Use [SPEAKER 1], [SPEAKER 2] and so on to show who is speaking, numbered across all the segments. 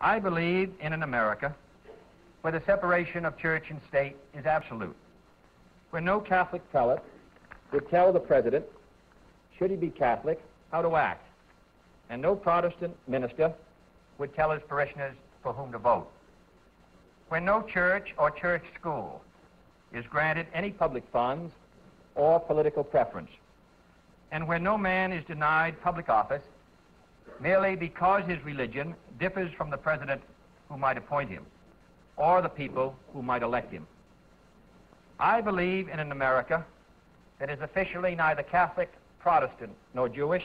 [SPEAKER 1] I believe in an America where the separation of church and state is absolute, where no Catholic prelate would tell the president, should he be Catholic, how to act, and no Protestant minister would tell his parishioners for whom to vote, where no church or church school is granted any public funds or political preference, and where no man is denied public office merely because his religion differs from the president who might appoint him or the people who might elect him. I believe in an America that is officially neither Catholic, Protestant, nor Jewish,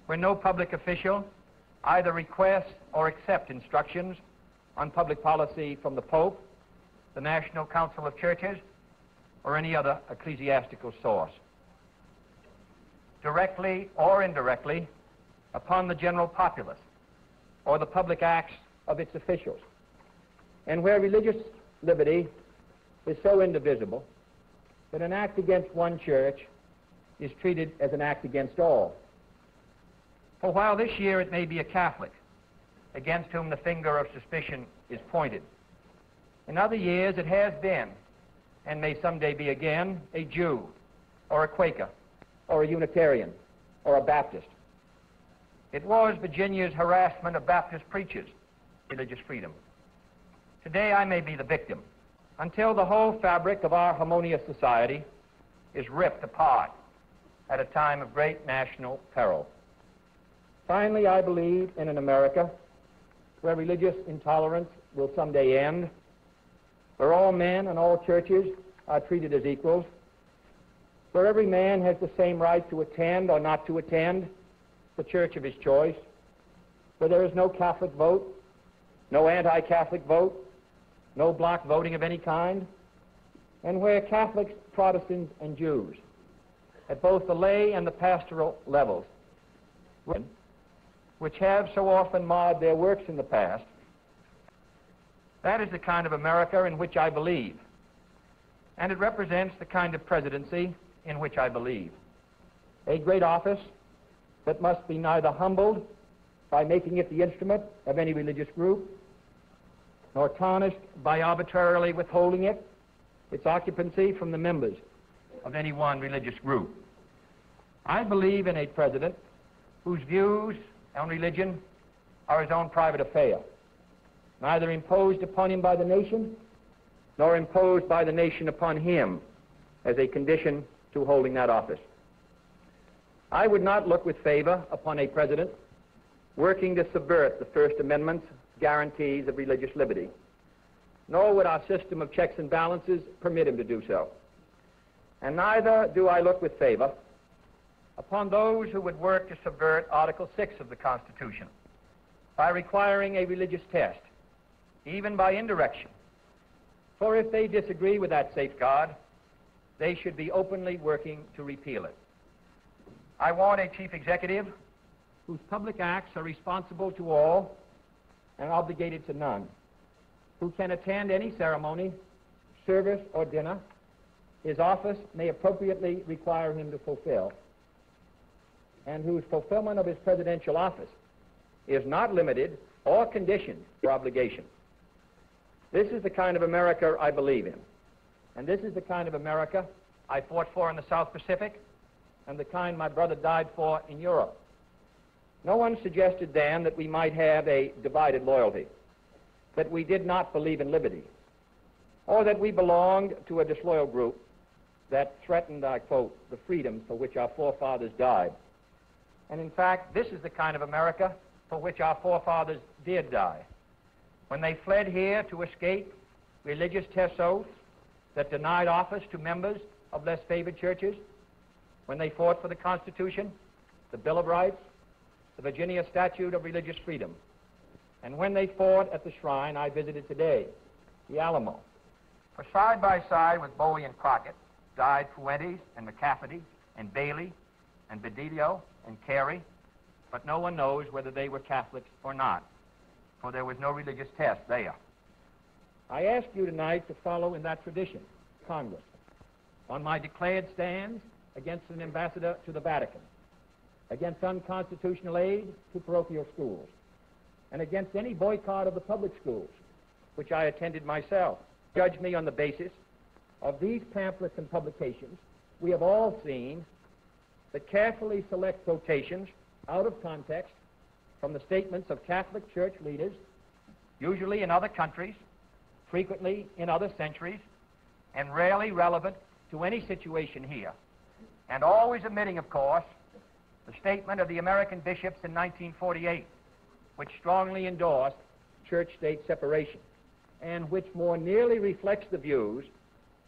[SPEAKER 1] where no public official either requests or accepts instructions on public policy from the Pope, the National Council of Churches, or any other ecclesiastical source. Directly or indirectly, upon the general populace or the public acts of its officials, and where religious liberty is so indivisible that an act against one church is treated as an act against all. For while this year it may be a Catholic against whom the finger of suspicion is pointed, in other years it has been, and may someday be again, a Jew or a Quaker or a Unitarian or a Baptist. It was Virginia's harassment of Baptist preachers, religious freedom. Today I may be the victim, until the whole fabric of our harmonious society is ripped apart at a time of great national peril. Finally, I believe in an America where religious intolerance will someday end, where all men and all churches are treated as equals, where every man has the same right to attend or not to attend the church of his choice, where there is no Catholic vote, no anti-Catholic vote, no block voting of any kind, and where Catholics, Protestants, and Jews, at both the lay and the pastoral levels, which have so often marred their works in the past, that is the kind of America in which I believe, and it represents the kind of presidency in which I believe. A great office that must be neither humbled by making it the instrument of any religious group, nor tarnished by arbitrarily withholding its occupancy from the members of any one religious group. I believe in a president whose views on religion are his own private affair, neither imposed upon him by the nation, nor imposed by the nation upon him as a condition to holding that office. I would not look with favor upon a president working to subvert the First Amendment's guarantees of religious liberty, nor would our system of checks and balances permit him to do so. And neither do I look with favor upon those who would work to subvert Article 6 of the Constitution by requiring a religious test, even by indirection. For if they disagree with that safeguard, they should be openly working to repeal it. I want a chief executive whose public acts are responsible to all and obligated to none, who can attend any ceremony, service, or dinner his office may appropriately require him to fulfill, and whose fulfillment of his presidential office is not limited or conditioned for obligation. This is the kind of America I believe in, and this is the kind of America I fought for in the South Pacific and the kind my brother died for in Europe. No one suggested then that we might have a divided loyalty, that we did not believe in liberty, or that we belonged to a disloyal group that threatened, I quote, the freedoms for which our forefathers died. And in fact, this is the kind of America for which our forefathers did die, when they fled here to escape religious test oaths that denied office to members of less favored churches, when they fought for the Constitution, the Bill of Rights, the Virginia Statute of Religious Freedom, and when they fought at the shrine I visited today, the Alamo. For side by side with Bowie and Crockett died Fuentes and McCafferty and Bailey and Bedelio and Carey, but no one knows whether they were Catholics or not, for there was no religious test there. I ask you tonight to follow in that tradition, Congress, on my declared stands against an ambassador to the Vatican, against unconstitutional aid to parochial schools, and against any boycott of the public schools, which I attended myself. Judge me on the basis of these pamphlets and publications. We have all seen the carefully select quotations out of context from the statements of Catholic Church leaders, usually in other countries, frequently in other centuries, and rarely relevant to any situation here, and always omitting, of course, the statement of the American bishops in 1948, which strongly endorsed church-state separation, and which more nearly reflects the views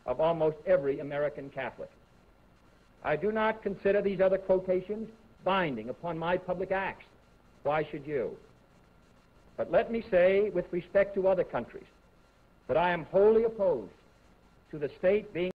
[SPEAKER 1] of almost every American Catholic. I do not consider these other quotations binding upon my public acts. Why should you? But let me say, with respect to other countries, that I am wholly opposed to the state being